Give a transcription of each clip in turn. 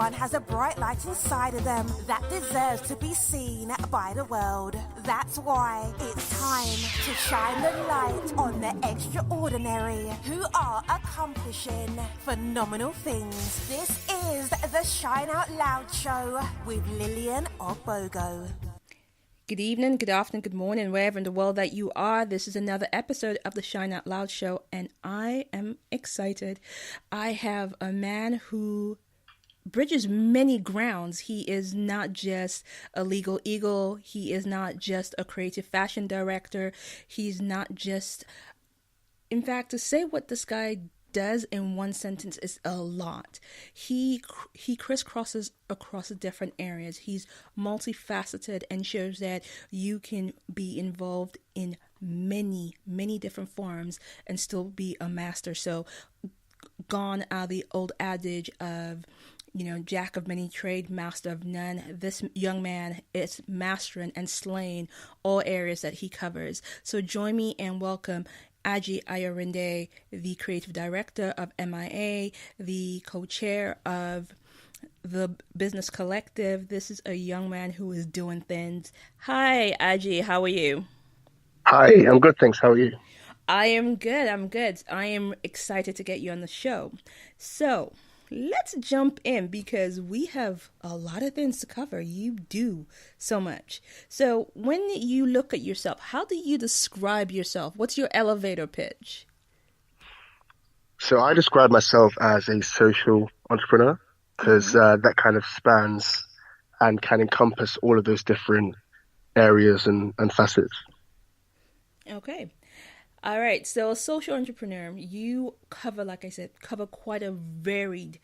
Everyone has a bright light inside of them that deserves to be seen by the world. That's why it's time to shine the light on the extraordinary who are accomplishing phenomenal things. This is the Shine Out Loud Show with Lillian Ogbogo. Good evening, good afternoon, good morning, wherever in the world that you are. This is another episode of the Shine Out Loud Show, and I am excited. I have a man who bridges many grounds. He is not just a legal eagle. He is not just a creative fashion director. He's not just, in fact, to say what this guy does in one sentence is a lot. He crisscrosses across the different areas. He's multifaceted and shows that you can be involved in many different forms and still be a master. So gone are the old adage of, jack of many trade, master of none. This young man is mastering and slaying all areas that he covers. So join me and welcome Aji Ayorinde, the creative director of MIA, the co-chair of the Business Collective. This is a young man who is doing things. Hi, Aji. How are you? Hi, I'm good, thanks. How are you? I am good. I am excited to get you on the show. So let's jump in because we have a lot of things to cover. You do so much. So when you look at yourself, how do you describe yourself? What's your elevator pitch? So I describe myself as a social entrepreneur because that kind of spans and can encompass all of those different areas and facets. Okay. All right. So a social entrepreneur, you cover, like I said, quite a varied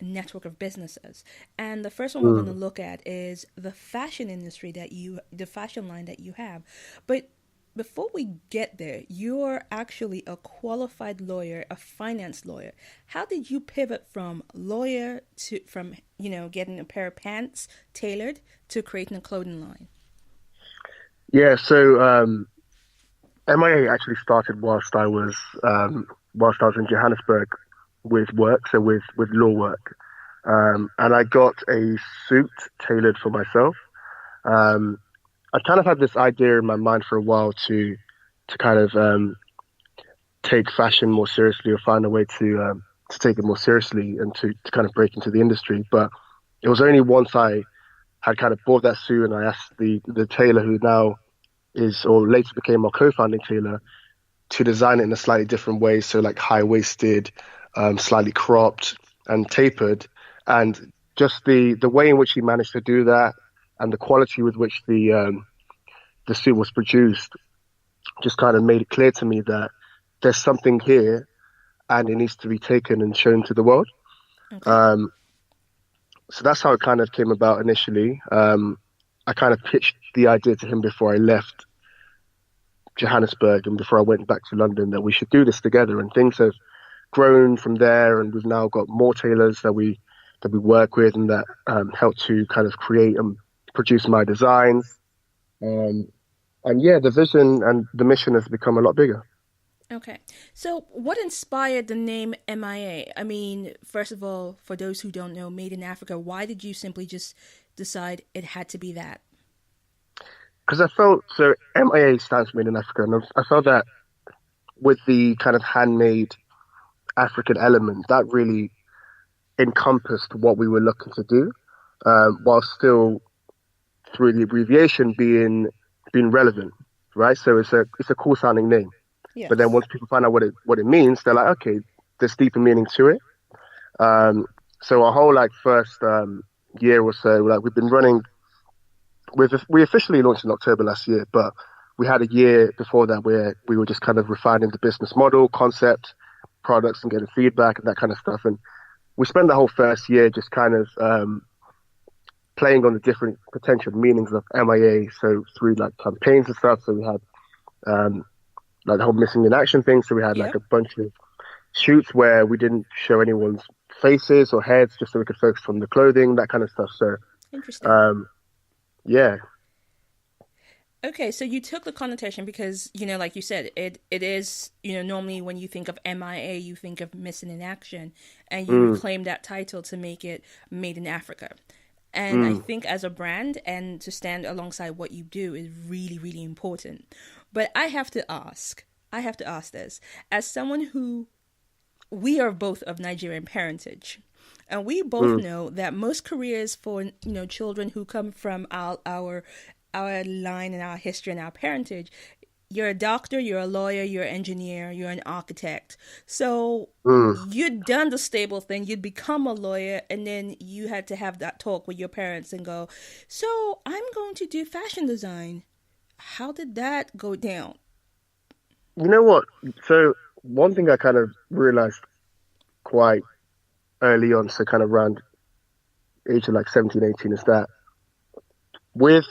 network of businesses. And the first one we're going to look at is the fashion industry the fashion line that you have. But before we get there, you're actually a qualified lawyer, a finance lawyer. How did you pivot from lawyer to getting a pair of pants tailored to creating a clothing line? Yeah, so MIA actually started whilst I was in Johannesburg with work, so with law work, and I got a suit tailored for myself. I kind of had this idea in my mind for a while to kind of take fashion more seriously, or find a way to take it more seriously and to kind of break into the industry. But it was only once I had kind of bought that suit and I asked the tailor, who now is, or later became our co-founding tailor, to design it in a slightly different way. So like high-waisted, slightly cropped and tapered. And just the way in which he managed to do that and the quality with which the suit was produced just kind of made it clear to me that there's something here and it needs to be taken and shown to the world. Okay. So that's how it kind of came about initially. I kind of pitched the idea to him before I left Johannesburg and before I went back to London that we should do this together, and things have grown from there, and we've now got more tailors that we work with and that help to kind of create and produce my designs. And yeah, the vision and the mission has become a lot bigger. Okay. So what inspired the name MIA? I mean, first of all, for those who don't know, Made in Africa, why did you simply just decide it had to be that? Because I felt, so MIA stands for Made in Africa, and I felt that with the kind of handmade African element, that really encompassed what we were looking to do, while still, through the abbreviation, being relevant, right? So it's a cool sounding name. Yes. But then once people find out what it means, they're like, okay, there's deeper meaning to it. So our whole first year or so, we've been running. We officially launched in October last year, but we had a year before that where we were just kind of refining the business model, concept, products, and getting feedback and that kind of stuff. And we spent the whole first year just kind of playing on the different potential meanings of MIA. So through campaigns and stuff. So we had the whole missing in action thing. So we had a bunch of shoots where we didn't show anyone's faces or heads, just so we could focus on the clothing, that kind of stuff. So interesting. Yeah. Okay, so you took the connotation because, like you said, it is, normally when you think of MIA, you think of missing in action, and you Mm, reclaim that title to make it made in Africa. And I mm, think as a brand and to stand alongside what you do is really, really important. But I have to ask this, as someone who we are both of Nigerian parentage. And we both mm. know that most careers for children who come from our line and our history and our parentage, you're a doctor, you're a lawyer, you're an engineer, you're an architect. So Mm. you'd done the stable thing, you'd become a lawyer, and then you had to have that talk with your parents and go, so I'm going to do fashion design. How did that go down? You know what? So one thing I kind of realized quite early on, so kind of around age of like 17, 18, is that with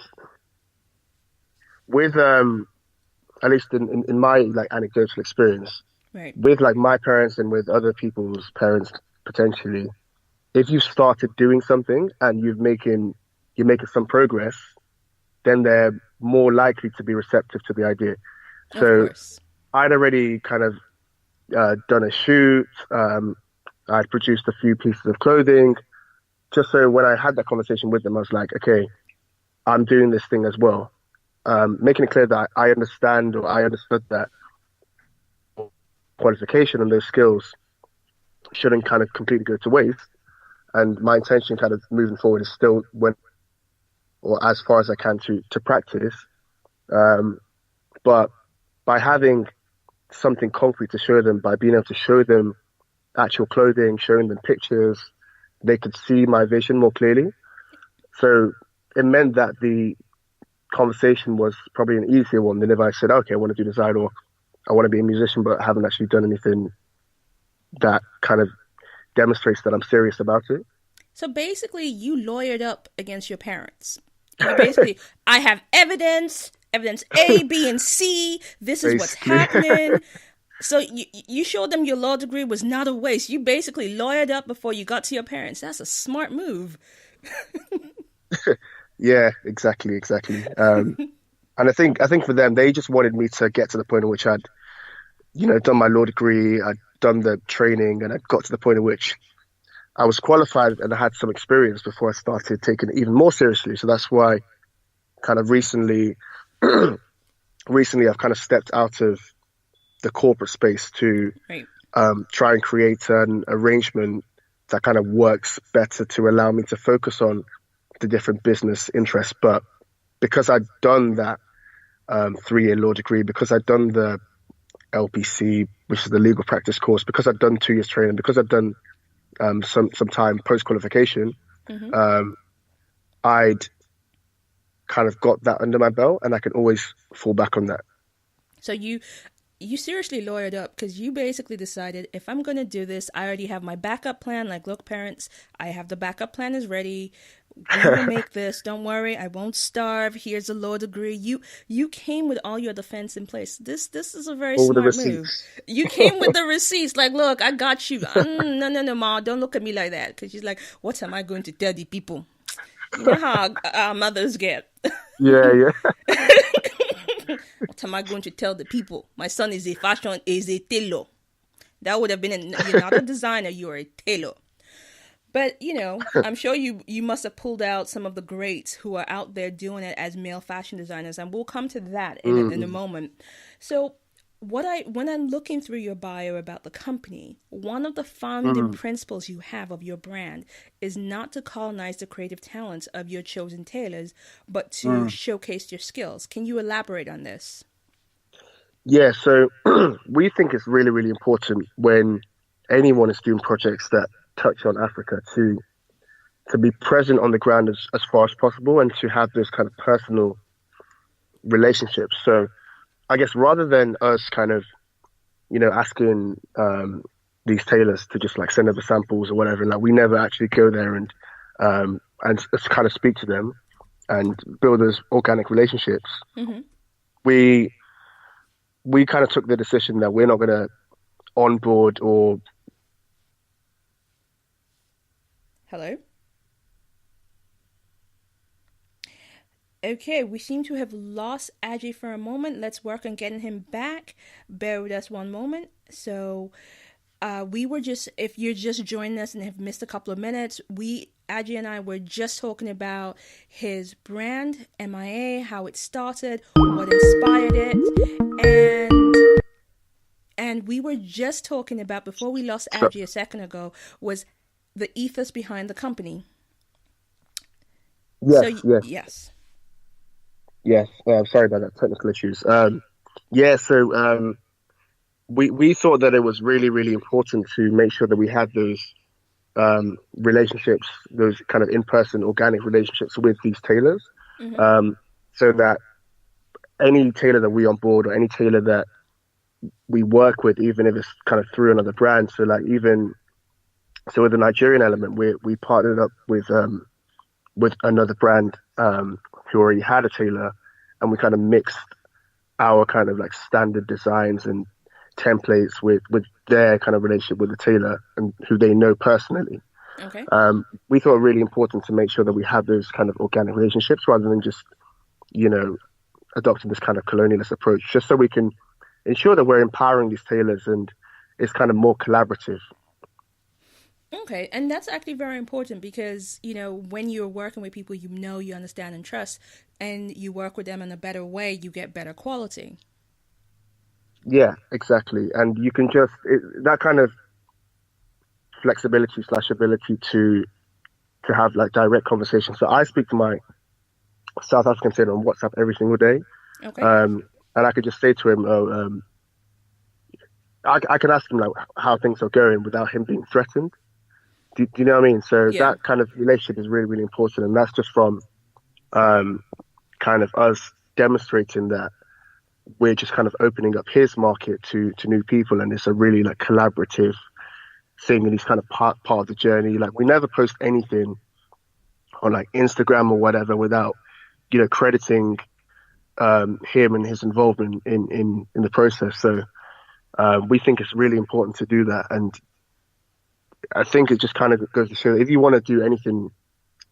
with at least in my like anecdotal experience, Right. with like my parents and with other people's parents potentially, if you started doing something and you're making some progress, then they're more likely to be receptive to the idea. Of So course. I'd already kind of done a shoot. I'd produced a few pieces of clothing, just so when I had that conversation with them, I was like, okay, I'm doing this thing as well. Making it clear that I understand or I understood that qualification and those skills shouldn't kind of completely go to waste. And my intention kind of moving forward is still when or as far as I can to practice. Um, but by having something concrete to show them, by being able to show them actual clothing, showing them pictures, they could see my vision more clearly. So it meant that the conversation was probably an easier one than if I said, okay, I want to do design or I want to be a musician, but I haven't actually done anything that kind of demonstrates that I'm serious about it. So basically, you lawyered up against your parents. You basically, I have evidence A, B, and C. This is what's Basically, happening. So you showed them your law degree was not a waste. You basically lawyered up before you got to your parents. That's a smart move. yeah, exactly. And I think for them, they just wanted me to get to the point in which I'd, done my law degree, I'd done the training, and I'd got to the point in which I was qualified and I had some experience before I started taking it even more seriously. So that's why kind of recently I've kind of stepped out of the corporate space to Right. try and create an arrangement that kind of works better to allow me to focus on the different business interests. But because I'd done that 3-year law degree, because I'd done the LPC, which is the legal practice course, because I'd done 2 years training, because I'd done some time post qualification, Mm-hmm. I'd kind of got that under my belt, and I can always fall back on that. So you seriously lawyered up because you basically decided if I'm going to do this, I already have my backup plan. Like, look, parents, I have the backup plan is ready. We will make this. Don't worry, I won't starve. Here's a law degree. You came with all your defense in place. This is a very All the smart move. receipts. You came with the receipts. Like, look, I got you. No, ma, don't look at me like that. Because she's like, what am I going to tell the people? You know how our mothers get. Yeah. What am I going to tell the people? My son is a tailor. That would have been you're not a designer, you're a tailor. But I'm sure you must have pulled out some of the greats who are out there doing it as male fashion designers, and we'll come to that in a moment. So when I'm looking through your bio about the company, one of the founding principles you have of your brand is not to colonize the creative talents of your chosen tailors, but to showcase your skills. Can you elaborate on this? Yeah, so we think it's really, really important when anyone is doing projects that touch on Africa to be present on the ground as far as possible and to have those kind of personal relationships. So I guess rather than us kind of, asking these tailors to just like send over samples or whatever, like we never actually go there and just kind of speak to them and build those organic relationships. Mm-hmm. We kind of took the decision that we're not going to onboard or Hello? Okay, we seem to have lost Aji for a moment. Let's work on getting him back. Bear with us one moment. So, we were just, if you're just joining us and have missed a couple of minutes, Aji and I were just talking about his brand, MIA, how it started, what inspired it, and we were just talking about, before we lost So, Aji a second ago, was the ethos behind the company. yes, So, yes, yes. yes. Sorry about that, technical issues. Yeah, so we thought that it was really, really important to make sure that we had those relationships, those kind of in-person organic relationships with these tailors, Mm-hmm. so that any tailor that we onboard or any tailor that we work with, even if it's kind of through another brand, so like even so with the Nigerian element, we partnered up with another brand who already had a tailor, and we kind of mixed our kind of like standard designs and templates with their kind of relationship with the tailor and who they know personally. Okay. We thought it really important to make sure that we have those kind of organic relationships rather than just, you know, adopting this kind of colonialist approach, just so we can ensure that we're empowering these tailors and it's kind of more collaborative. Okay, and that's actually very important because, when you're working with people you understand, and trust, and you work with them in a better way, you get better quality. Yeah, exactly. And you can that kind of flexibility slash ability to have like direct conversations. So I speak to my South African tailor on WhatsApp every single day. Okay? And I could just say to him, I can ask him like how things are going without him being threatened. Do you know what I mean? So Yeah. that kind of relationship is really, really important. And that's just from um, kind of us demonstrating that we're just kind of opening up his market to new people. And it's a really like collaborative thing. And he's kind of part of the journey. Like we never post anything on like Instagram or whatever without, crediting him and his involvement in the process. So we think it's really important to do that. And I think it just kind of goes to show that if you want to do anything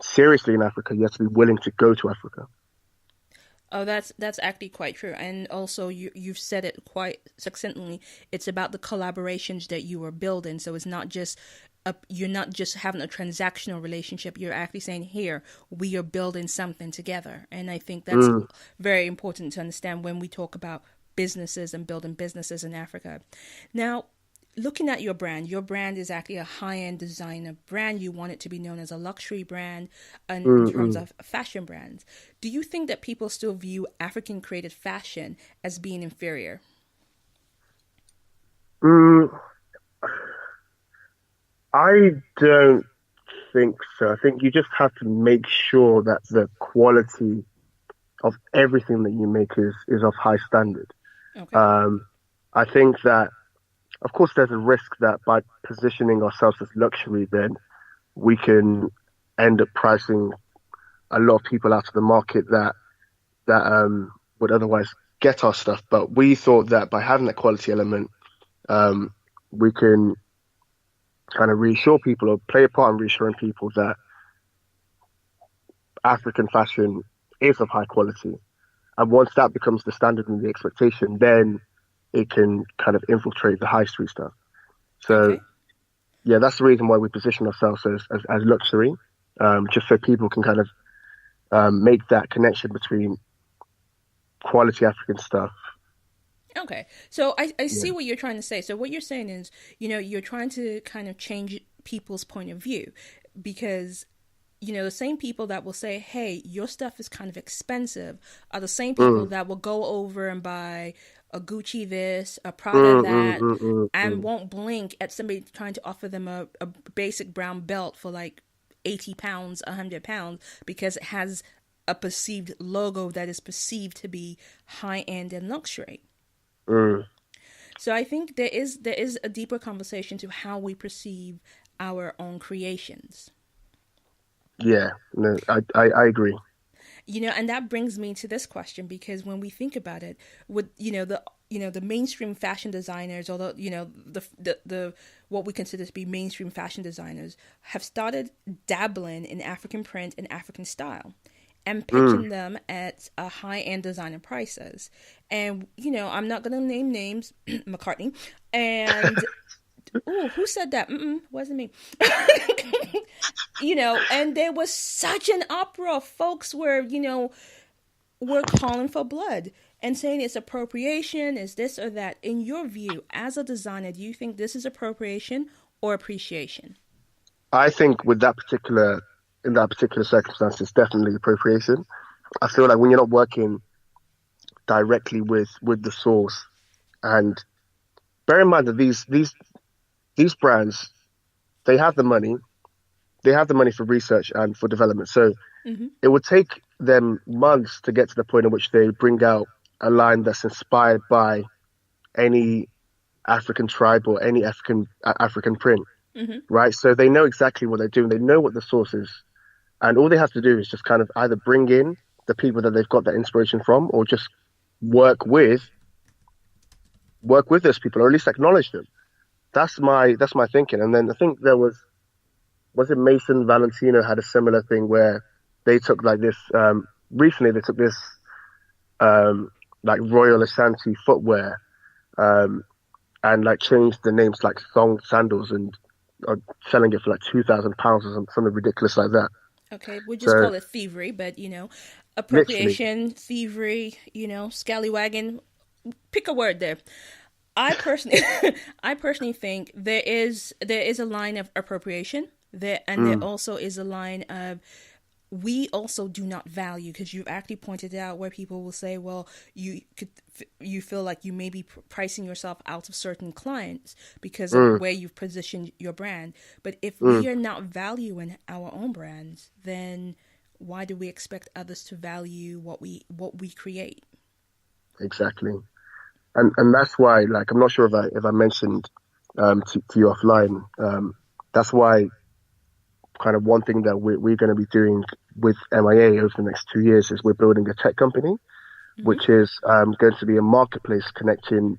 seriously in Africa, you have to be willing to go to Africa. Oh, that's actually quite true, and also you've said it quite succinctly. It's about the collaborations that you are building. So it's not just you're not just having a transactional relationship. You're actually saying, here, we are building something together, and I think that's Mm, very important to understand when we talk about businesses and building businesses in Africa. Now, looking at your brand is actually a high-end designer brand. You want it to be known as a luxury brand in terms mm. of fashion brands. Do you think that people still view African created fashion as being inferior? Mm, I don't think so. I think you just have to make sure that the quality of everything that you make is of high standard. Okay. Um, I think that, of course, there's a risk that by positioning ourselves as luxury, then we can end up pricing a lot of people out of the market that would otherwise get our stuff. But we thought that by having that quality element, um, we can kind of reassure people or play a part in reassuring people that African fashion is of high quality. And once that becomes the standard and the expectation, then it can kind of infiltrate the high street stuff. So Okay. yeah, that's the reason why we position ourselves as luxury, just so people can kind of make that connection between quality African stuff. Okay. So I Yeah. see what you're trying to say. So what you're saying is, you're trying to kind of change people's point of view because the same people that will say, hey, your stuff is kind of expensive are the same people Mm, that will go over and buy a Gucci this, a Prada mm, mm, that, mm, mm, and mm, won't blink at somebody trying to offer them a basic brown belt for like 80 pounds, 100 pounds, because it has a perceived logo that is perceived to be high end and luxury. mm. So I think there is a deeper conversation to how we perceive our own creations. Yeah, no, I agree. And that brings me to this question, because when we think about it, with the mainstream fashion designers, although the what we consider to be mainstream fashion designers have started dabbling in African print and African style, and pitching them at a high-end designer prices. And, I'm not going to name names, McCartney. And, oh, who said that? Wasn't me. And there was such an uproar. Folks were calling for blood and saying it's appropriation, is this or that. In your view, as a designer, do you think this is appropriation or appreciation? I think in that particular circumstance, it's definitely appropriation. I feel like when you're not working directly with the source, and bear in mind that these brands, they have the money for research and for development. So it would take them months to get to the point in which they bring out a line that's inspired by any African tribe or any African print, right? So they know exactly what they're doing. They know what the source is. And all they have to do is just kind of either bring in the people that they've got that inspiration from, or just work with those people, or at least acknowledge them. That's my thinking. And then I think there was it Mason Valentino had a similar thing where they took like this, recently they took this like Royal Ashanti footwear and like changed the names like Thong Sandals and are selling it for like £2,000 or something ridiculous like that. Okay, we just call it thievery, but appropriation, thievery, scallywagging, pick a word there. I personally think there is a line of appropriation there, and there also is a line of we also do not value, because you've actually pointed out where people will say, well, you feel like you may be pricing yourself out of certain clients because of where you've positioned your brand. But if we are not valuing our own brands, then why do we expect others to value what we create? Exactly. And that's why, like, I'm not sure if I mentioned to you offline, that's why kind of one thing that we're going to be doing with MIA over the next 2 years is we're building a tech company, which is going to be a marketplace connecting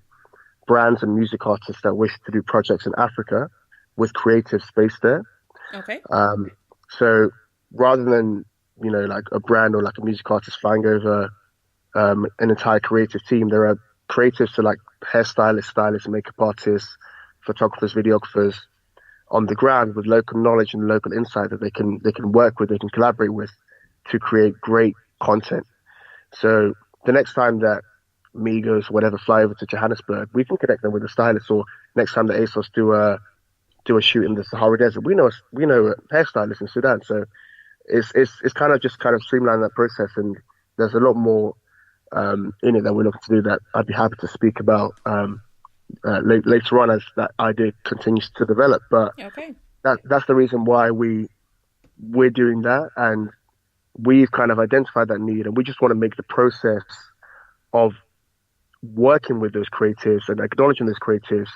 brands and music artists that wish to do projects in Africa with creative space there. Okay. So rather than, like a brand or like a music artist flying over an entire creative team, there are creatives, so like hairstylists, stylists, makeup artists, photographers, videographers on the ground with local knowledge and local insight that they can work with, they can collaborate with to create great content. So the next time that Migos, whatever, fly over to Johannesburg, we can connect them with a stylist. Or next time that ASOS do a shoot in the Sahara Desert, we know a hairstylist in Sudan. So it's kind of streamline that process, and there's a lot more in it that we're looking to do that I'd be happy to speak about later on as that idea continues to develop. But that's the reason why we're doing that, and we've kind of identified that need, and we just want to make the process of working with those creatives and acknowledging those creatives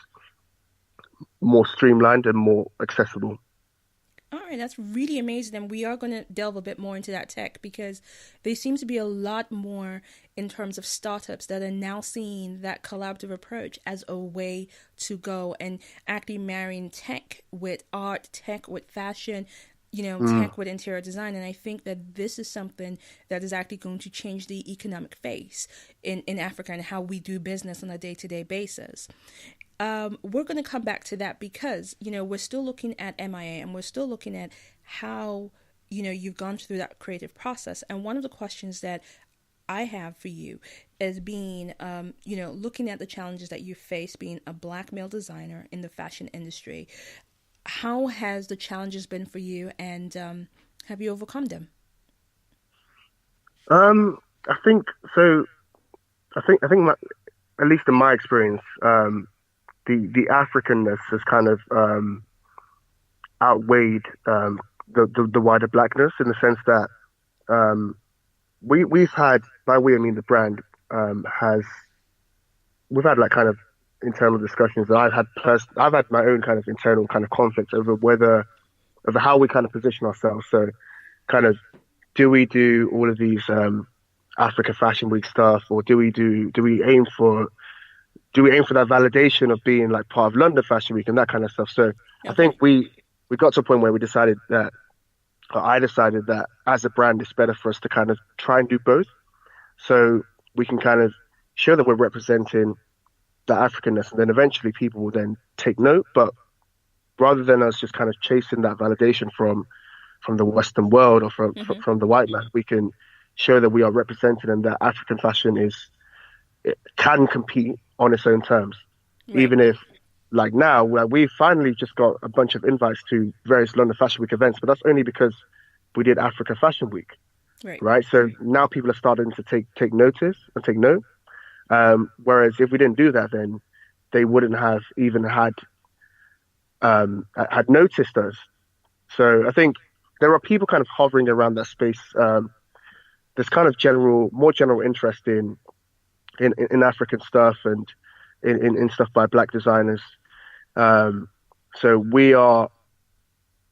more streamlined and more accessible. All right, that's really amazing. And we are going to delve a bit more into that tech, because there seems to be a lot more in terms of startups that are now seeing that collaborative approach as a way to go, and actually marrying tech with art, tech with fashion, tech with interior design. And I think that this is something that is actually going to change the economic face in Africa and how we do business on a day-to-day basis. We're going to come back to that because, we're still looking at MIA, and we're still looking at how, you've gone through that creative process. And one of the questions that I have for you is being, looking at the challenges that you face being a Black male designer in the fashion industry. How has the challenges been for you, and have you overcome them? I think so. I think at least in my experience, the Africanness has kind of outweighed the wider Blackness, in the sense that we've had, by we I mean the brand, we've had like kind of internal discussions that I've had my own kind of internal kind of conflicts over how we kind of position ourselves. So kind of, do we do all of these Africa Fashion Week stuff, or do we aim for that validation of being like part of London Fashion Week and that kind of stuff? So I think we got to a point where we decided that I decided that as a brand, it's better for us to kind of try and do both. So we can kind of show that we're representing the Africanness, and then eventually people will then take note. But rather than us just kind of chasing that validation from the Western world or from the white man, we can show that we are represented and that African fashion it can compete on its own terms, even if like now we finally just got a bunch of invites to various London Fashion Week events, but that's only because we did Africa Fashion Week, right? So now people are starting to take notice and take note. Whereas if we didn't do that, then they wouldn't have even had noticed us. So I think there are people kind of hovering around that space. There's kind of more general interest in African stuff and in stuff by Black designers. So we are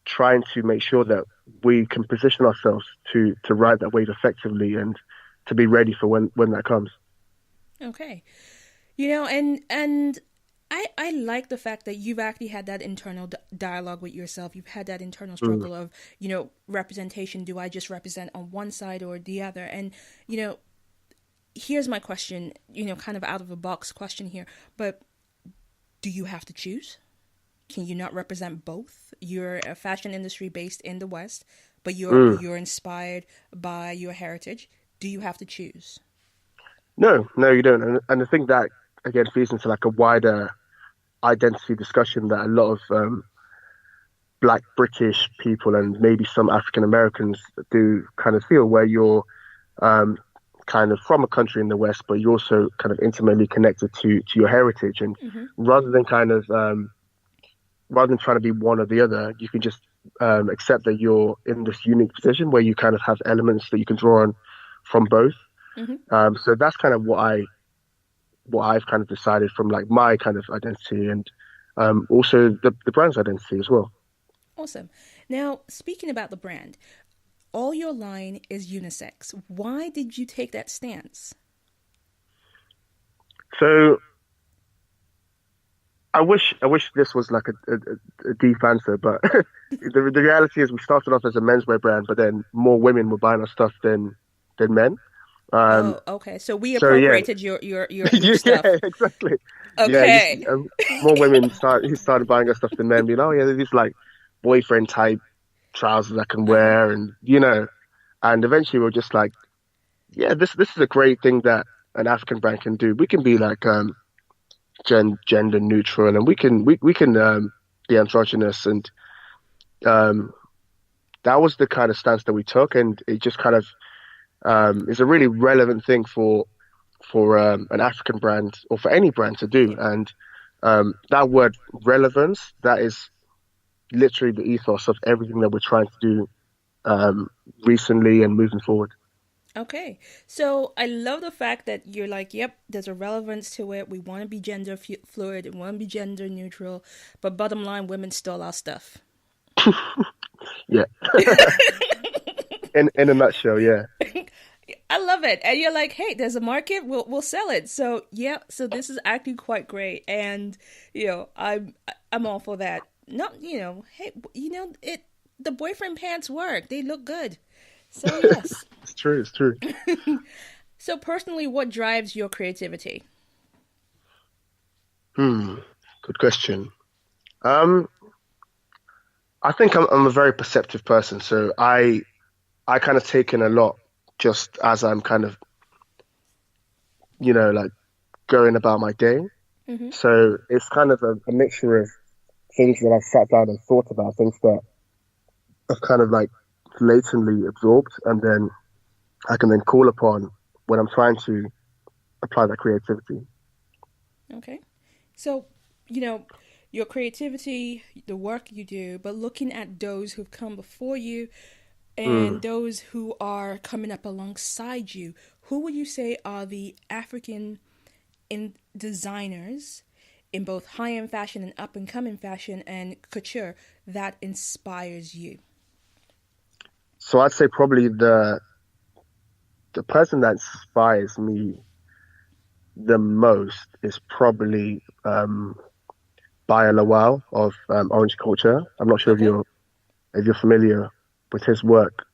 trying to make sure that we can position ourselves to ride that wave effectively and to be ready for when that comes. Okay. And I like the fact that you've actually had that internal dialogue with yourself. You've had that internal struggle of, representation. Do I just represent on one side or the other? And, here's my question, kind of out of the box question here, but do you have to choose? Can you not represent both? You're a fashion industry based in the West, but you're inspired by your heritage. Do you have to choose? No, you don't. And I think that, again, feeds into like a wider identity discussion that a lot of Black British people and maybe some African Americans do kind of feel, where you're kind of from a country in the West, but you're also kind of intimately connected to your heritage. And rather than trying to be one or the other, you can just accept that you're in this unique position where you kind of have elements that you can draw on from both. So that's kind of what I've kind of decided from like my kind of identity and also the brand's identity as well. Awesome. Now, speaking about the brand, all your line is unisex. Why did you take that stance? So I wish this was like a deep answer, but the reality is we started off as a menswear brand, but then more women were buying our stuff than men. Okay. So we appropriated your stuff. Yeah, exactly. Okay. More women started buying our stuff than men, being, oh yeah, these like boyfriend type trousers I can wear, and and eventually we're just like, yeah, this is a great thing that an African brand can do. We can be like gender neutral, and we can be androgynous, and that was the kind of stance that we took, and it just kind of is a really relevant thing for an African brand or for any brand to do. And that word relevance, that is literally the ethos of everything that we're trying to do recently and moving forward. Okay. So I love the fact that you're like, yep, there's a relevance to it. We want to be gender fluid. We want to be gender neutral. But bottom line, women stole our stuff. Yeah. In a nutshell, yeah. I love it. And you're like, hey, there's a market, we'll sell it. So yeah, so this is actually quite great. And I'm all for that. Not, hey, the boyfriend pants work. They look good. So yes. It's true. So personally, what drives your creativity? Good question. I think I'm a very perceptive person, so I kind of take in a lot just as I'm kind of, like going about my day. So it's kind of a mixture of things that I've sat down and thought about, things that I've kind of like latently absorbed, and then I can then call upon when I'm trying to apply that creativity. Okay. So, your creativity, the work you do, but looking at those who've come before you and those who are coming up alongside you, who would you say are the African designers in both high-end fashion and up-and-coming fashion and couture that inspires you? So I'd say probably the person that inspires me the most is probably Baya Lawal of Orange Culture. I'm not sure if you're familiar with his work,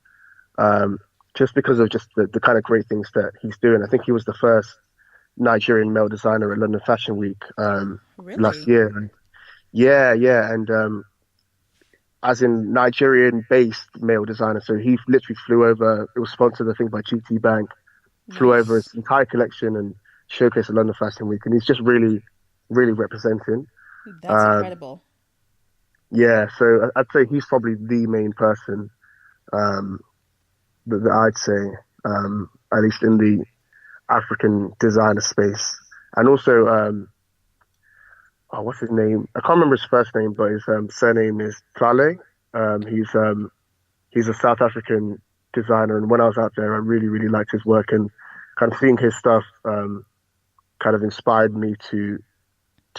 just because of just the kind of great things that he's doing. I think he was the first Nigerian male designer at London Fashion Week last Really? year. And yeah, and as in Nigerian-based male designer. So he literally flew over. It was sponsored, I think, by GT Bank. Flew over his Nice. entire collection and showcased at London Fashion Week, and he's just really, really representing. That's Um, incredible. yeah, so I'd say he's probably the main person um, that I'd say, at least in the African designer space. And also, oh, what's his name? I can't remember his first name, but his surname is Trale. He's a South African designer, and when I was out there, I really, really liked his work, and kind of seeing his stuff kind of inspired me to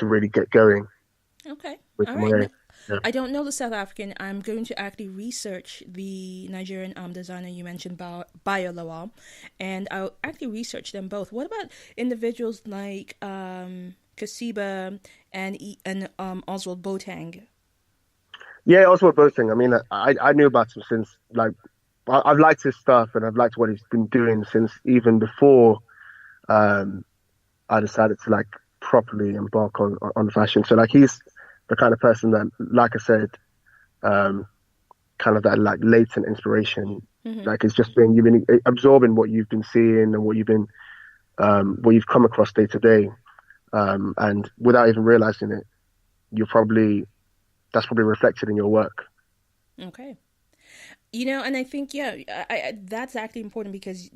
really get going Okay. with All right. my. Yeah. I don't know the South African. I'm going to actually research the Nigerian designer you mentioned, Bayo Lawal, and I'll actually research them both. What about individuals like Kasiba and Oswald Boateng? Yeah, Oswald Boateng. I mean, I knew about him since like I've liked his stuff and I've liked what he's been doing since even before um, I decided to like properly embark on fashion. So like he's the kind of person that, like I said, um, kind of that like latent inspiration. Hmm. Like it's just been you've been absorbing what you've been seeing and what you've come across day to day, and without even realizing it, you're probably that's probably reflected in your work. Okay. And I think, yeah, that's actually important because,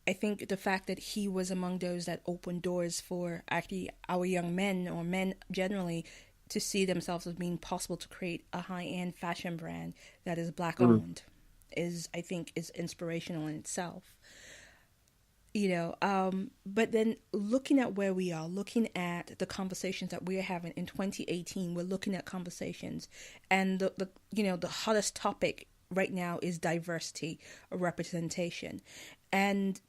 I think the fact that he was among those that opened doors for actually our young men or men generally to see themselves as being possible to create a high-end fashion brand that is black Mm. owned I think, is inspirational in itself. But then looking at where we are, looking at the conversations that we're having in 2018, we're looking at conversations, and the hottest topic right now is diversity or representation. And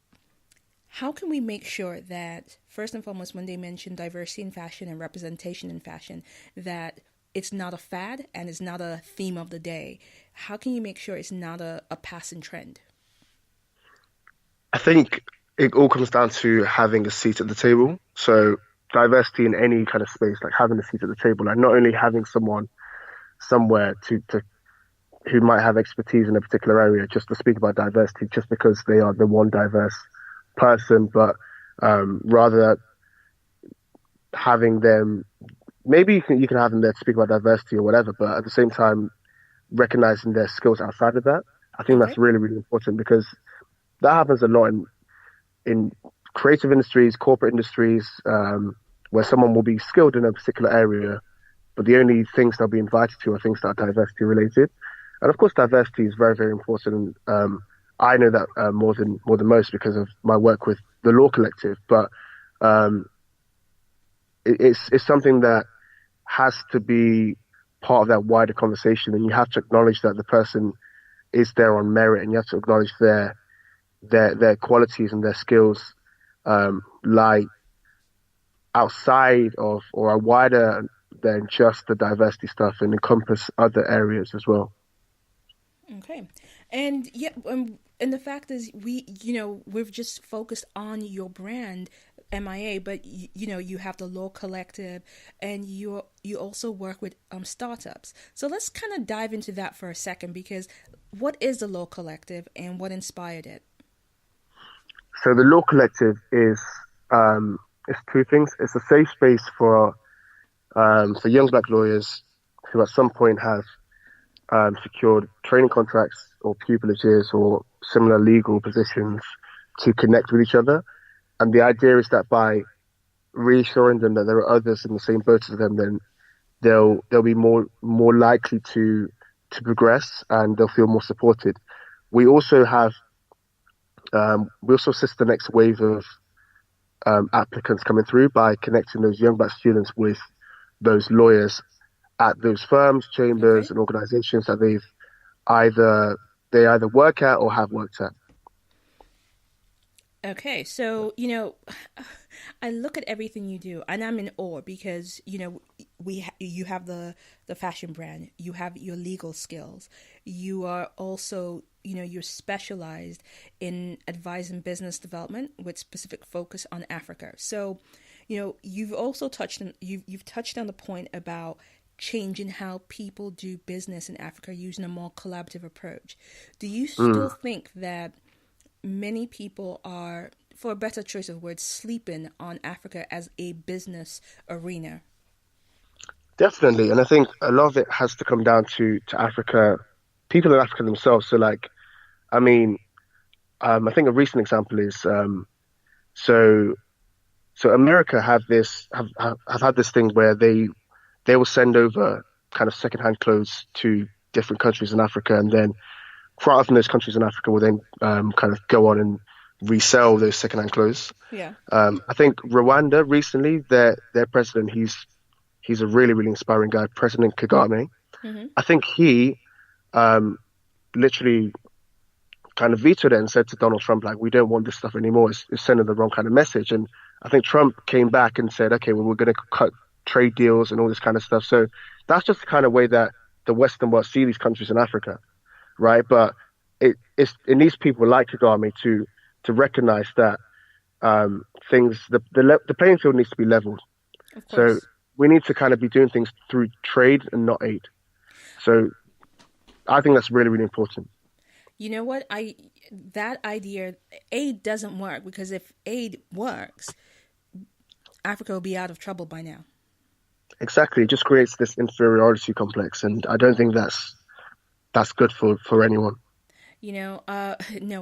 how can we make sure that, first and foremost, when they mention diversity in fashion and representation in fashion, that it's not a fad and it's not a theme of the day? How can you make sure it's not a passing trend? I think it all comes down to having a seat at the table. So diversity in any kind of space, like having a seat at the table, and not only having someone somewhere to who might have expertise in a particular area just to speak about diversity just because they are the one diverse person, but rather having them maybe you can have them there to speak about diversity or whatever, but at the same time recognizing their skills outside of that. I think that's Okay. really, really important because that happens a lot in creative industries, corporate industries, where someone will be skilled in a particular area, but the only things they'll be invited to are things that are diversity related. And of course, diversity is very, very important. I know that more than most because of my work with the Law Collective. But um, it's something that has to be part of that wider conversation, and you have to acknowledge that the person is there on merit, and you have to acknowledge their qualities and their skills lie outside of or are wider than just the diversity stuff and encompass other areas as well. Okay. And yeah, and the fact is, we've just focused on your brand, MIA, but you have the Law Collective, and you also work with startups. So let's kind of dive into that for a second, because what is the Law Collective and what inspired it? So the Law Collective is it's two things. It's a safe space for young black lawyers who at some point have secured training contracts or pupilages or similar legal positions to connect with each other. And the idea is that by reassuring them that there are others in the same boat as them, then they'll be more likely to progress and they'll feel more supported. We also have we also assist the next wave of applicants coming through by connecting those young black students with those lawyers at those firms, chambers, Okay. and organizations that either they either work at or have worked at. Okay, so I look at everything you do, and I'm in awe because you have the fashion brand, you have your legal skills, you are also you're specialized in advising business development with specific focus on Africa. So, you've also you've touched on the point about changing how people do business in Africa using a more collaborative approach. Do you still think that many people are, for a better choice of words, sleeping on Africa as a business arena? Definitely. And I think a lot of it has to come down to Africa, people in Africa themselves. So like, I mean, I think a recent example is so so America have had this thing where they will send over kind of secondhand clothes to different countries in Africa, and then quite often those countries in Africa will then kind of go on and resell those secondhand clothes. Yeah. I think Rwanda recently, their president, he's a really, really inspiring guy, President Kagame. Mm-hmm. I think he literally kind of vetoed it and said to Donald Trump, like, we don't want this stuff anymore. It's sending the wrong kind of message. And I think Trump came back and said, okay, well, we're going to cut trade deals and all this kind of stuff. So that's just the kind of way that the Western world see these countries in Africa, right? But it needs people like Kagame to recognize that the playing field needs to be leveled. Of course. So we need to kind of be doing things through trade and not aid. So I think that's really, really important. You know what? That idea, aid doesn't work, because if aid works, Africa will be out of trouble by now. Exactly. It just creates this inferiority complex, and I don't think that's good for anyone. No,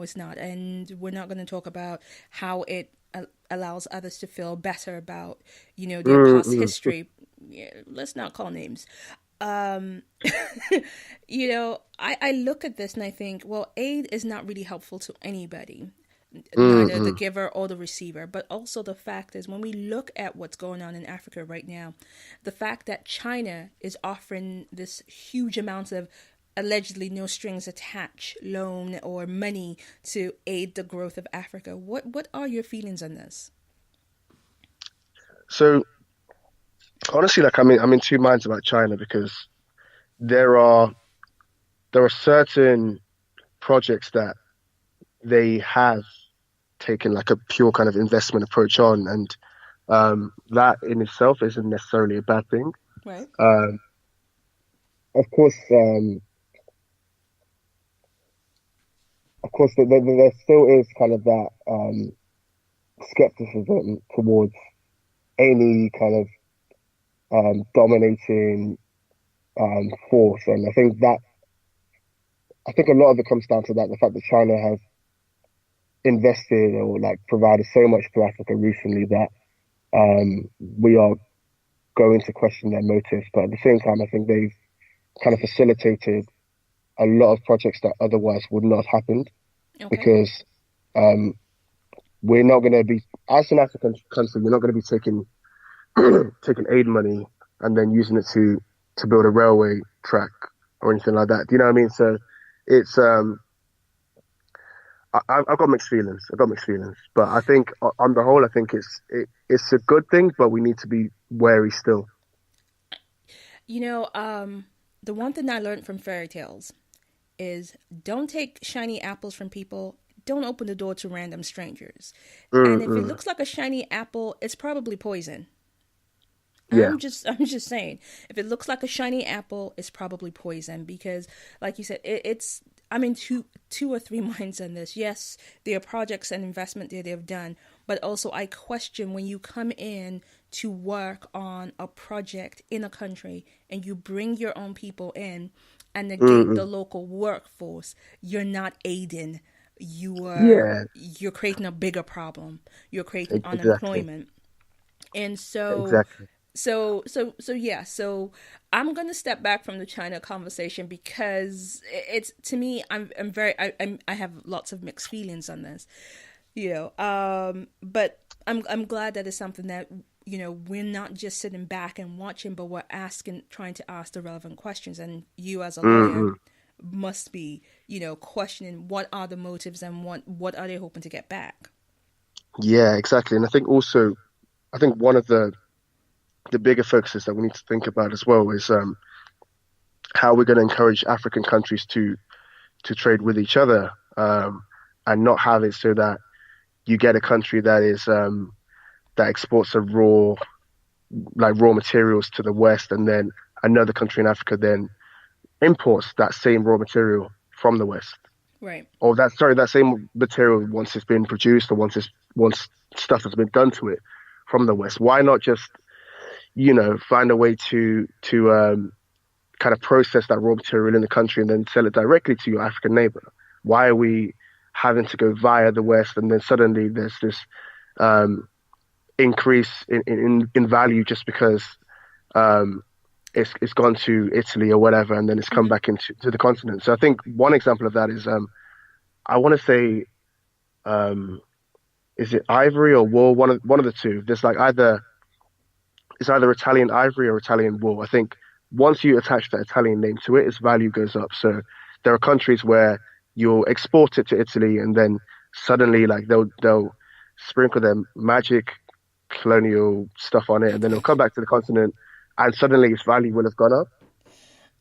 it's not. And we're not going to talk about how it allows others to feel better about, their past history. Yeah, let's not call names. I look at this and I think, well, aid is not really helpful to anybody, neither the giver or the receiver. But also the fact is, when we look at what's going on in Africa right now, the fact that China is offering this huge amount of allegedly no strings attached loan or money to aid the growth of Africa. What are your feelings on this? So honestly, like I'm in two minds about China, because there are certain projects that they have taken like a pure kind of investment approach on, and that in itself isn't necessarily a bad thing. Right. Of course, there still is kind of that skepticism towards any kind of dominating force, and I think a lot of it comes down to that, the fact that China has invested or like provided so much to Africa recently that we are going to question their motives. But at the same time, I think they've kind of facilitated a lot of projects that otherwise would not have happened. Okay. Because we're not going to be, as an African country, we're not going to be taking aid money and then using it to build a railway track or anything like that. Do you know what I mean? So it's I've got mixed feelings. But I think on the whole, I think it's a good thing, but we need to be wary still. The one thing I learned from fairy tales is don't take shiny apples from people. Don't open the door to random strangers. And if it looks like a shiny apple, it's probably poison. Yeah. I'm just saying, if it looks like a shiny apple, it's probably poison, because like you said, I'm in two or three minds on this. Yes, there are projects and investment that they've done, but also I question when you come in to work on a project in a country and you bring your own people in and negate the local workforce, you're not aiding. You're creating a bigger problem. You're creating unemployment. And so So I'm going to step back from the China conversation, because it's, to me, I have lots of mixed feelings on this, but I'm glad that it's something that, we're not just sitting back and watching, but we're trying to ask the relevant questions. And you as a lawyer must be, questioning what are the motives and what are they hoping to get back? Yeah, exactly. And I think also I think one of the bigger focuses that we need to think about as well is how we're going to encourage African countries to trade with each other, and not have it so that you get a country that is that exports a raw materials to the West, and then another country in Africa then imports that same raw material from the West. Right. Or that same material once it's been produced, or once stuff has been done to it from the West. Why not just, find a way to kind of process that raw material in the country and then sell it directly to your African neighbor? Why are we having to go via the West, and then suddenly there's this increase in value just because it's gone to Italy or whatever, and then it's come back into the continent. So I think one example of that is I want to say, is it ivory or wool? One of the two. There's like it's either Italian ivory or Italian wool. I think once you attach the Italian name to it, its value goes up. So there are countries where you'll export it to Italy, and then suddenly like they'll sprinkle their magic colonial stuff on it, and then it'll come back to the continent, and suddenly its value will have gone up.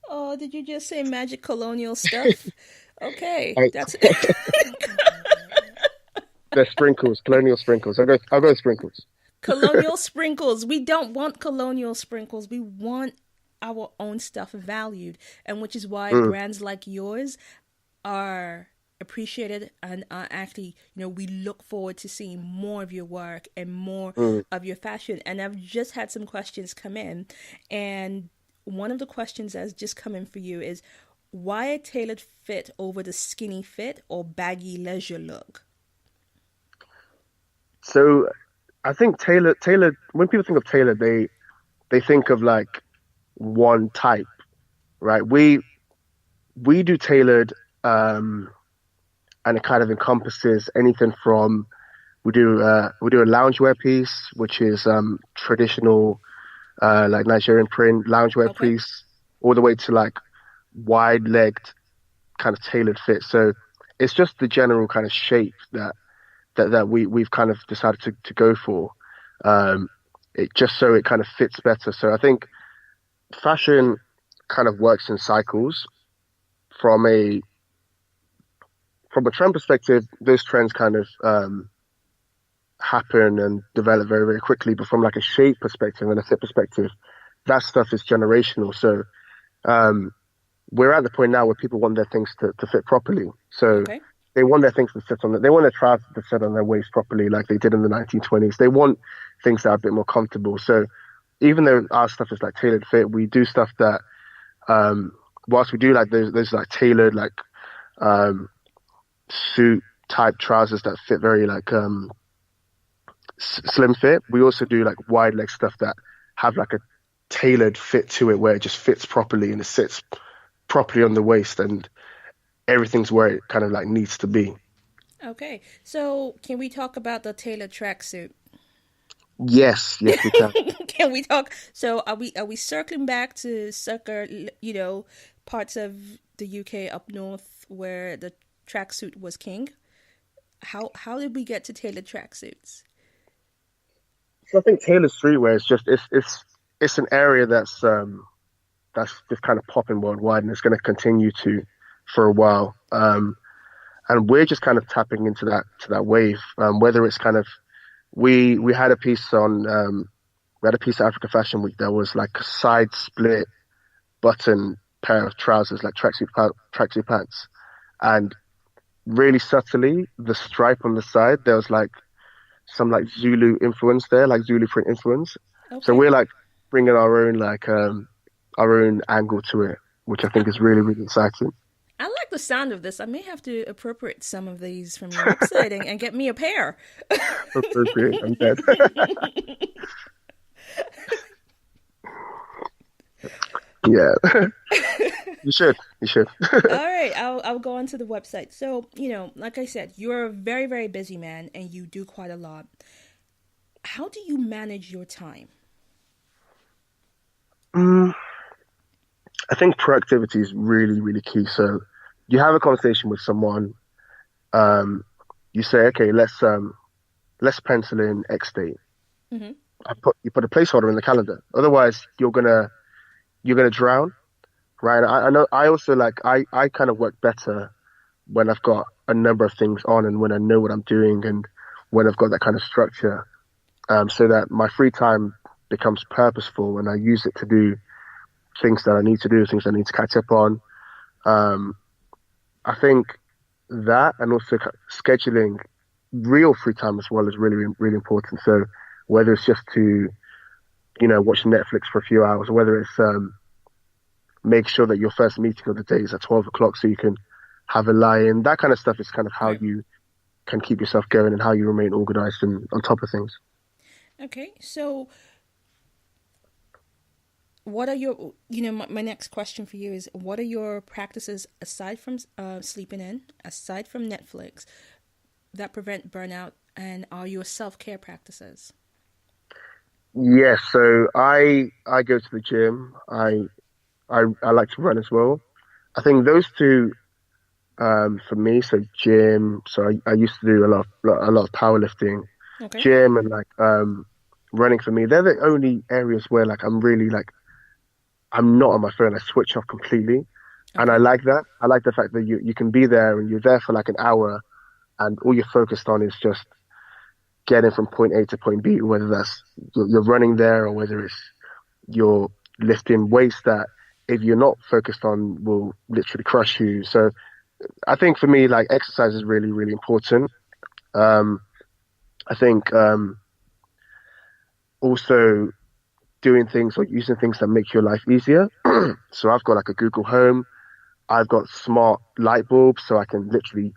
Oh, did you just say magic colonial stuff? Okay, that's the sprinkles, colonial sprinkles. I'll go sprinkles. Colonial sprinkles. We don't want colonial sprinkles. We want our own stuff valued, and which is why brands like yours are appreciated and are actually, we look forward to seeing more of your work and more of your fashion. And I've just had some questions come in, and one of the questions that's just come in for you is, why a tailored fit over the skinny fit or baggy leisure look? So I think tailored, when people think of tailored, they think of like one type, right? We do tailored, and it kind of encompasses anything from, we do a loungewear piece, which is traditional, like Nigerian print loungewear piece, all the way to like wide-legged kind of tailored fit. So it's just the general kind of shape that we've kind of decided to go for, it just so it kind of fits better. So I think fashion kind of works in cycles. From a trend perspective, those trends kind of happen and develop very, very quickly. But from like a shape perspective and a fit perspective, that stuff is generational. So we're at the point now where people want their things to fit properly. So they want their things to sit on they want their trousers to sit on their waist properly, like they did in the 1920s. They want things that are a bit more comfortable. So even though our stuff is like tailored fit, we do stuff that, whilst we do like those like tailored like suit type trousers that fit very like slim fit, we also do like wide leg stuff that have like a tailored fit to it, where it just fits properly and it sits properly on the waist and everything's where it kind of like needs to be. Okay, so can we talk about the tailored tracksuit? Yes, we can. Can we talk? So are we circling back to circa, parts of the UK up north where the tracksuit was king? How did we get to tailored tracksuits? So I think tailored streetwear is just it's an area that's just kind of popping worldwide, and it's going to continue to for a while. And we're just kind of tapping into that wave. Whether it's kind of we had a piece on we had a piece at Africa Fashion Week that was like a side split button pair of trousers, like tracksuit pants, and really subtly the stripe on the side, there was like some like Zulu influence there, like Zulu print influence. Okay. So we're like bringing our own like our own angle to it, which I think is really, really exciting. I like the sound of this. I may have to appropriate some of these from your website and get me a pair. Appropriate, I'm dead. Yeah. You should. All right, I'll go onto the website. So, like I said, you're a very, very busy man and you do quite a lot. How do you manage your time? I think proactivity is really, really key. So you have a conversation with someone, you say, okay, let's pencil in X date. Mm-hmm. you put a placeholder in the calendar. Otherwise, you're gonna drown, right? I know. I also I kind of work better when I've got a number of things on and when I know what I'm doing and when I've got that kind of structure, so that my free time becomes purposeful and I use it to do things that I need to do, things I need to catch up on. Um, I think that and also scheduling real free time as well is really, really important. So whether it's just to, watch Netflix for a few hours, or whether it's make sure that your first meeting of the day is at 12 o'clock so you can have a lie in, that kind of stuff is kind of how Right. you can keep yourself going and how you remain organized and on top of things. Okay, so what are your, my next question for you is, what are your practices aside from sleeping in, aside from Netflix, that prevent burnout, and are your self-care practices? Yes, so I go to the gym. I like to run as well. I think those two, for me, so gym. So I used to do a lot of powerlifting, Okay. gym, and running. For me, they're the only areas where I'm really I'm not on my phone. I switch off completely, and I Okay. like that. I like the fact that you can be there and you're there for like an hour, and all you're focused on is just getting from point A to point B, whether that's you're running there or whether it's you're lifting weights that if you're not focused on will literally crush you. So I think for me, exercise is really, really important. Um, I think also doing things or using things that make your life easier. So I've got like a Google Home. I've got smart light bulbs, so I can literally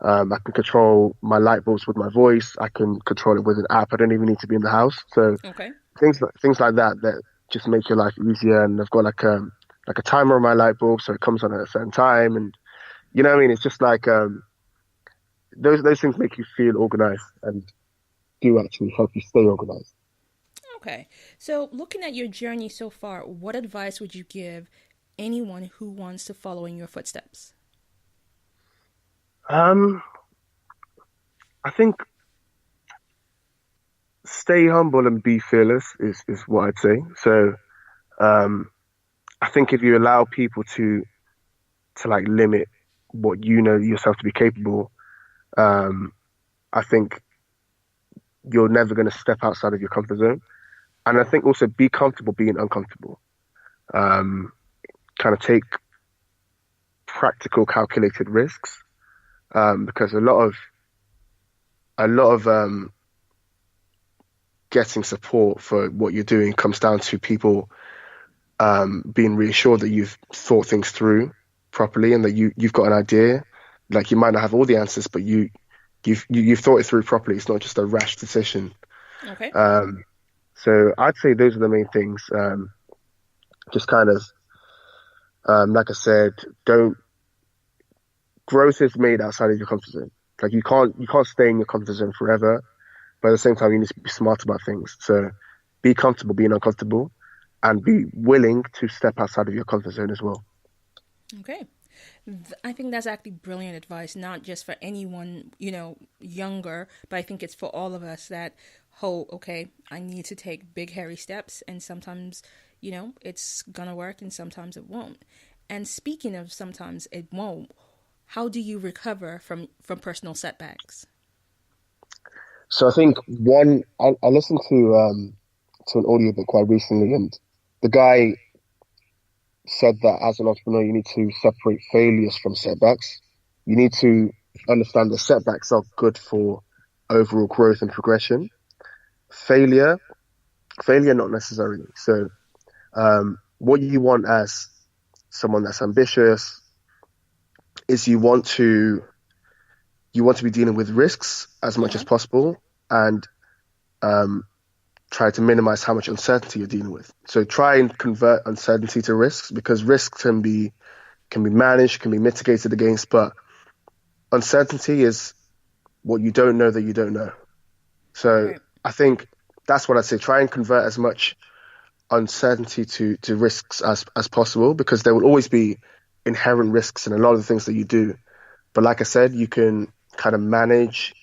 I can control my light bulbs with my voice. I can control it with an app. I don't even need to be in the house. So Okay. things like that that just make your life easier. And I've got like a timer on my light bulb, so it comes on at a certain time. And you know what I mean? It's just those things make you feel organized and do actually help you stay organized. Okay. So, looking at your journey so far, what advice would you give anyone who wants to follow in your footsteps? Um, I think stay humble and be fearless is what I'd say. So um, I think if you allow people to limit what you know yourself to be capable, um, I think you're never going to step outside of your comfort zone. And I think also be comfortable being uncomfortable. Um, Kind of take practical, calculated risks, because a lot of getting support for what you're doing comes down to people being reassured that you've thought things through properly and that you've got an idea. Like you might not have all the answers, but you've thought it through properly. It's not just a rash decision. Okay. Um, so I'd say those are the main things. Just kind of like I said, don't growth is made outside of your comfort zone. Like you can't stay in your comfort zone forever, but at the same time you need to be smart about things. So be comfortable being uncomfortable and be willing to step outside of your comfort zone as well. Okay. I think that's actually brilliant advice, not just for anyone, younger, but I think it's for all of us that, oh, okay, I need to take big, hairy steps. And sometimes, it's going to work and sometimes it won't. And speaking of sometimes it won't, how do you recover from personal setbacks? So I think I listened to an audiobook quite recently, and the guy said that as an entrepreneur you need to separate failures from setbacks. You need to understand that setbacks are good for overall growth and progression. Failure, failure not necessarily. So what you want as someone that's ambitious is you want to be dealing with risks as much as Uh-huh. possible and um, try to minimize how much uncertainty you're dealing with. So try and convert uncertainty to risks because risks can be managed, can be mitigated against, but uncertainty is what you don't know that you don't know. So Right. I think that's what I'd say. Try and convert as much uncertainty to risks as possible because there will always be inherent risks in a lot of the things that you do. But like I said, you can kind of manage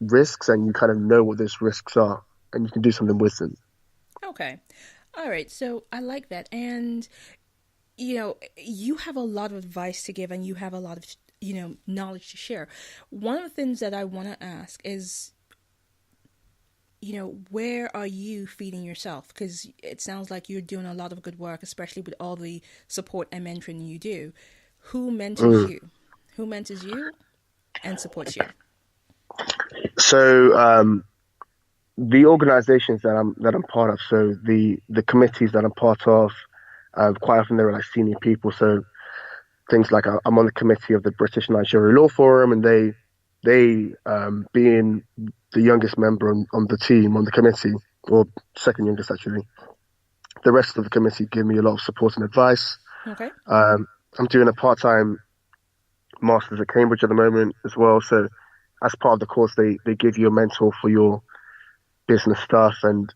risks and you kind of know what those risks are. and you can do something with them. Okay. All right. So I like that. And, you have a lot of advice to give and you have a lot of, knowledge to share. One of the things that I want to ask is, where are you feeding yourself? Because it sounds like you're doing a lot of good work, especially with all the support and mentoring you do. Who mentors you? Who mentors you and supports you? So the organizations that I'm part of, so the committees that I'm part of, quite often they're like senior people. So things like I'm on the committee of the British Nigeria Law Forum, and they being the youngest member on the team, on the committee, or second youngest actually, the rest of the committee give me a lot of support and advice. Okay. I'm doing a part-time master's at Cambridge at the moment as well. So as part of the course, they give you a mentor for your business stuff, and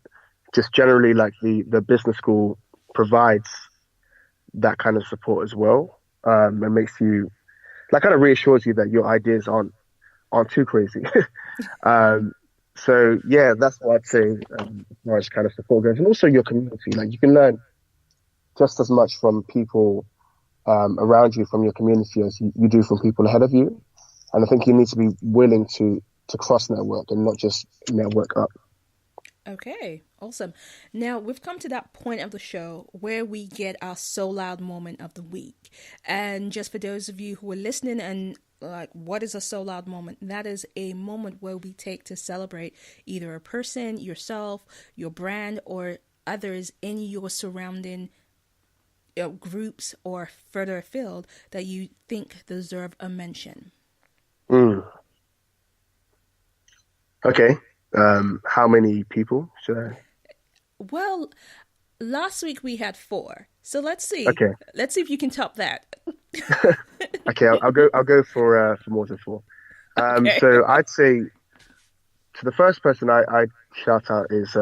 just generally like the business school provides that kind of support as well. And makes you, like, kind of reassures you that your ideas aren't too crazy. So yeah, that's what I'd say as far as kind of support goes, and also your community. Like, you can learn just as much from people around you, from your community, as you do from people ahead of you. And I think you need to be willing to cross network and not just network up. Okay, awesome. Now we've come to that point of the show where we get our So Loud moment of the week. And just for those of you who are listening and like, what is a So Loud moment? That is a moment where we take to celebrate either a person, yourself, your brand, or others in your surrounding groups or further afield that you think deserve a mention. Okay. How many people should I? Well, last week we had 4, so let's see. Okay. Let's see if you can top that. Okay, I'll go for more than 4. Okay. So I'd say, to the first person I'd shout out is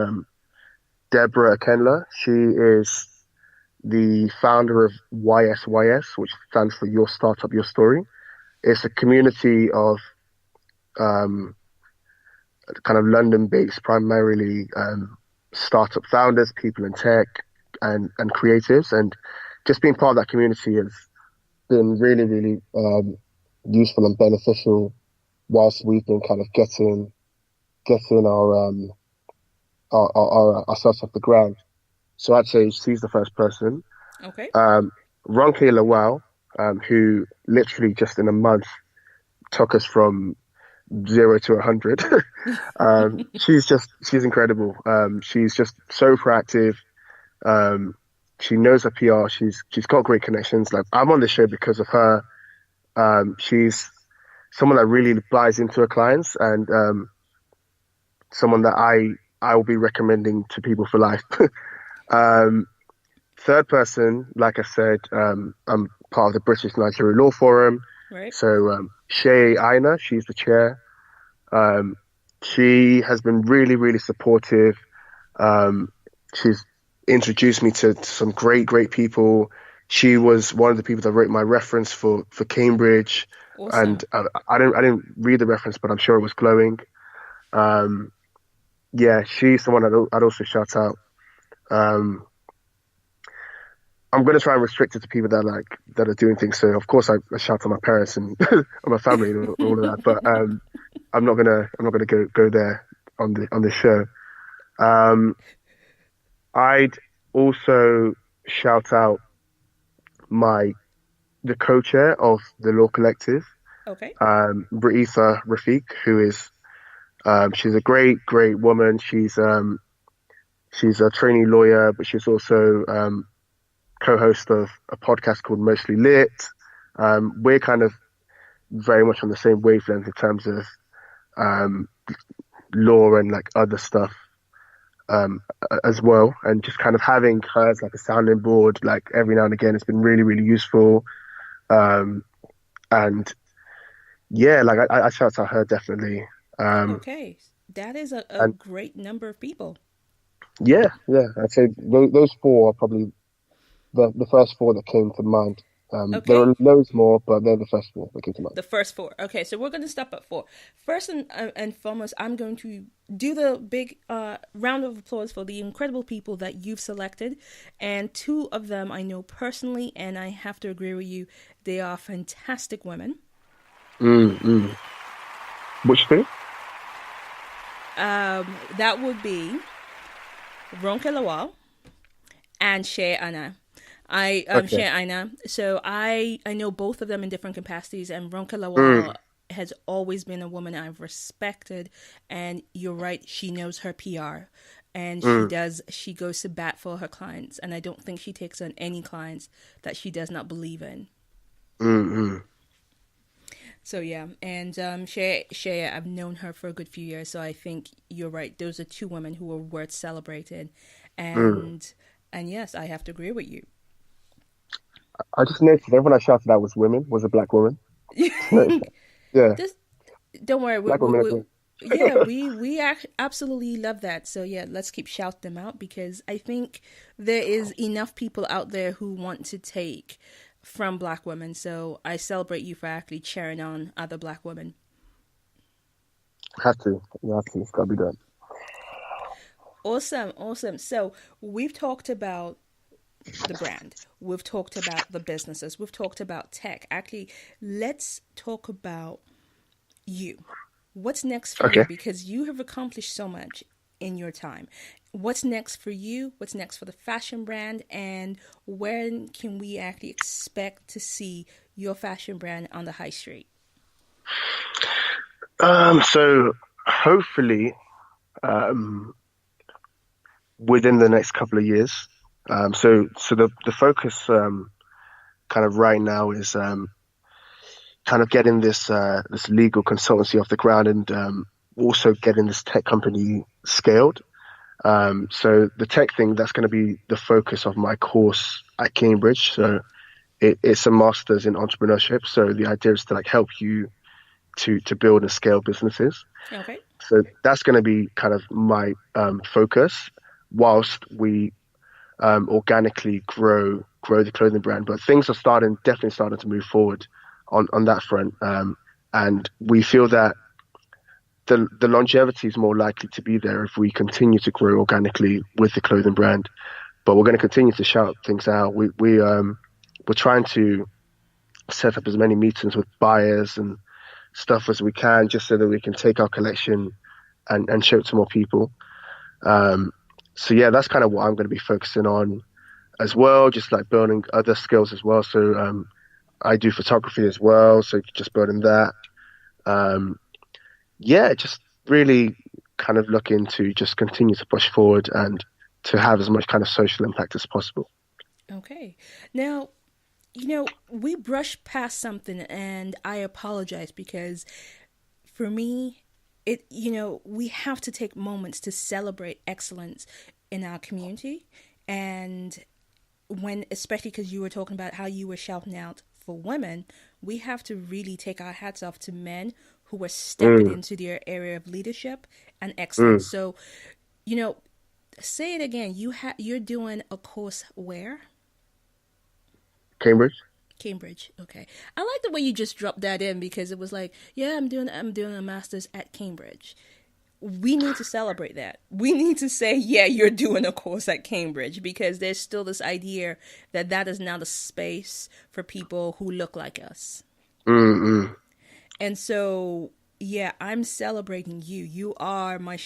Deborah Kenler. She is the founder of YSYS, which stands for Your Startup, Your Story. It's a community of kind of London-based, primarily startup founders, people in tech, and creatives. And just being part of that community has been really, really useful and beneficial whilst we've been kind of getting ourselves off the ground. So I'd say she's the first person. Okay. Ronke Lawal, who literally just in a month took us from 0 to 100. She's incredible. She's just so proactive. She knows her PR. She's got great connections. Like, I'm on the show because of her. She's someone that really buys into her clients, and someone that I will be recommending to people for life. Third person, like I said, I'm part of the British Nigeria Law Forum. Right. So Shay Aina, she's the chair. She has been really, really supportive. She's introduced me to some great people. She was one of the people that wrote my reference for Cambridge. Awesome. And I didn't read the reference, but I'm sure it was glowing. Yeah, she's someone I'd also shout out. I'm going to try and restrict it to people that are doing things. So of course I shout out my parents and my family and all of that. But I'm not gonna go there on the show. I'd also shout out the co-chair of the Law Collective. Okay. Raeetha Rafiq, who is she's a great woman. She's a trainee lawyer, but she's also co-host of a podcast called Mostly Lit. We're kind of very much on the same wavelength in terms of law and like other stuff as well. And just kind of having her as like a sounding board, like every now and again, it's been really, really useful. And yeah, like I shout out her definitely. Okay, that is a great number of people. Yeah. I'd say those 4 are probably the first 4 that came to mind There Okay. are loads more, but they're the first four that came to mind. The first four. Okay, so we're going to stop at four. First and foremost, I'm going to do the big round of applause for the incredible people that you've selected. And two of them I know personally, and I have to agree with you. They are fantastic women. Mm. Which two? That would be Ronke Lawal and Shea Anna. Okay. Shea Aina. So I know both of them in different capacities, and Ronke Mm, Lawal has always been a woman I've respected. And you're right, she knows her PR, and mm, she goes to bat for her clients, and I don't think she takes on any clients that she does not believe in. mm. So yeah, and Shea, I've known her for a good few years, so I think you're right. Those are two women who are worth celebrating, Mm. and yes, I have to agree with you. I just noticed everyone I shouted out was a black woman. Just noticed that. Yeah, This Don't worry. black woman agree. Yeah, absolutely love that. So yeah, let's keep shouting them out because I think there is enough people out there who want to take from black women. So I celebrate you for actually cheering on other black women. Have to. You have to. It's got to be done. Awesome, awesome. So we've talked about the brand. We've talked about the businesses. We've talked about tech. Actually, let's talk about you. What's next for you? Okay. Because you have accomplished so much in your time. What's next for you? What's next for the fashion brand? And when can we actually expect to see your fashion brand on the high street? So hopefully, um, within the next couple of years. So the focus, kind of right now is, kind of getting this legal consultancy off the ground and, also getting this tech company scaled. So the tech thing, that's going to be the focus of my course at Cambridge. So it's a master's in entrepreneurship. So the idea is to like help you to build and scale businesses. Okay. So that's going to be kind of my focus whilst we organically grow the clothing brand. But things are definitely starting to move forward on that front. And we feel that the longevity is more likely to be there if we continue to grow organically with the clothing brand. But we're going to continue to shout things out. We're trying to set up as many meetings with buyers and stuff as we can, just so that we can take our collection and show it to more people. So yeah, that's kind of what I'm going to be focusing on as well, just like building other skills as well. So I do photography as well, so just building that. Yeah, just really kind of looking to just continue to push forward and to have as much kind of social impact as possible. Okay. Now, we brushed past something and I apologize because for me, we have to take moments to celebrate excellence in our community. And especially because you were talking about how you were shouting out for women, we have to really take our hats off to men who are stepping Mm, into their area of leadership and excellence. mm. So, you know, say it again. You're doing a course where? Cambridge. Cambridge. Okay. I like the way you just dropped that in because it was like, yeah, I'm doing a master's at Cambridge. We need to celebrate that. We need to say, yeah, you're doing a course at Cambridge because there's still this idea that is not a space for people who look like us. Mm, mm. And so, yeah, I'm celebrating you. You are my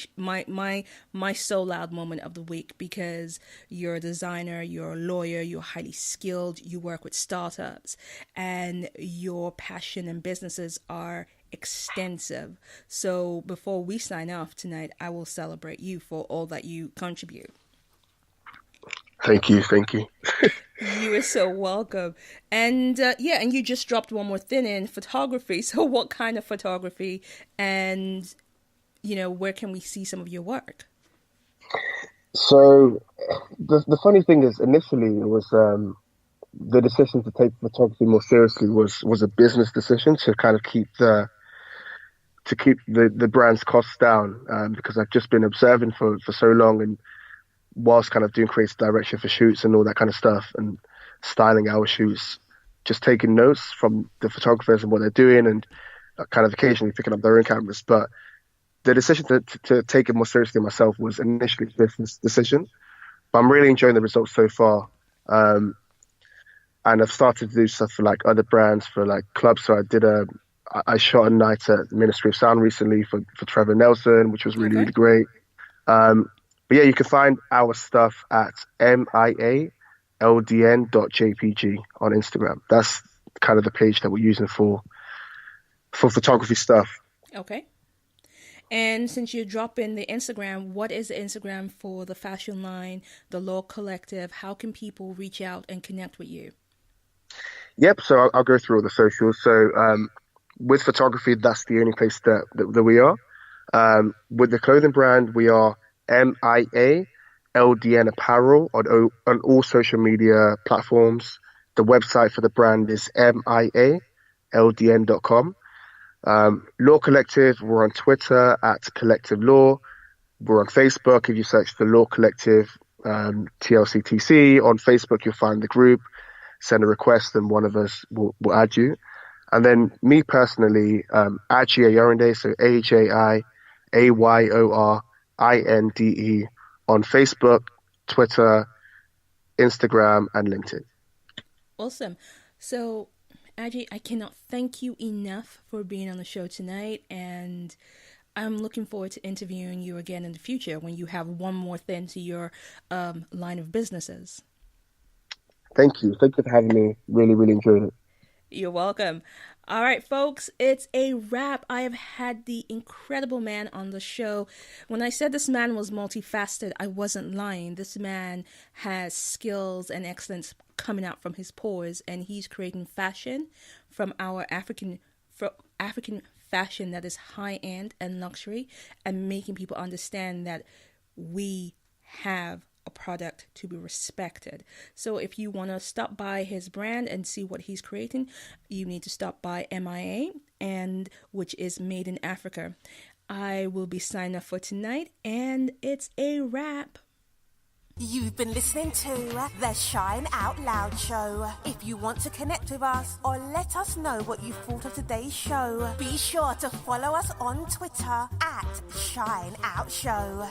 so loud moment of the week because you're a designer, you're a lawyer, you're highly skilled, you work with startups, and your passion and businesses are extensive. So before we sign off tonight, I will celebrate you for all that you contribute. Thank you, thank you. You are so welcome. And yeah, and you just dropped one more thing in photography. So what kind of photography and, where can we see some of your work? So the funny thing is, initially it was the decision to take photography more seriously was a business decision to kind of keep the brand's costs down, because I've just been observing for so long, and whilst kind of doing creative direction for shoots and all that kind of stuff and styling our shoots, just taking notes from the photographers and what they're doing, and kind of occasionally picking up their own cameras. But the decision to take it more seriously myself was initially a business decision. But I'm really enjoying the results so far. And I've started to do stuff for like other brands, for like clubs. So I shot a night at the Ministry of Sound recently for Trevor Nelson, which was really, really great. But yeah, you can find our stuff at mialdn.jpg on Instagram. That's kind of the page that we're using for photography stuff. Okay. And since you're dropping the Instagram, what is the Instagram for the fashion line, the Law Collective? How can people reach out and connect with you? Yep, so I'll go through all the socials. So with photography, that's the only place that we are. With the clothing brand, we are MIA LDN Apparel on all social media platforms. The website for the brand is mialdn.com. Law Collective, we're on Twitter at Collective Law. We're on Facebook. If you search the Law Collective TLCTC on Facebook, you'll find the group. Send a request and one of us will add you. And then me personally, Aji Ayorinde, so AJIAYORINDE on Facebook, Twitter, Instagram, and LinkedIn. Awesome. So, Aji, I cannot thank you enough for being on the show tonight, and I'm looking forward to interviewing you again in the future when you have one more thing to your line of businesses. Thank you. Thank you for having me. Really, really enjoyed it. You're welcome. All right, folks, it's a wrap. I have had the incredible man on the show. When I said this man was multifaceted, I wasn't lying. This man has skills and excellence coming out from his pores, and he's creating fashion from our African fashion that is high-end and luxury, and making people understand that we have a product to be respected. So if you want to stop by his brand and see what he's creating, you need to stop by MIA, and which is Made in Africa. I will be signing off for tonight, and it's a wrap. You've been listening to the Shine Out Loud show. If you want to connect with us or let us know what you thought of today's show, be sure to follow us on Twitter at Shine Out Show.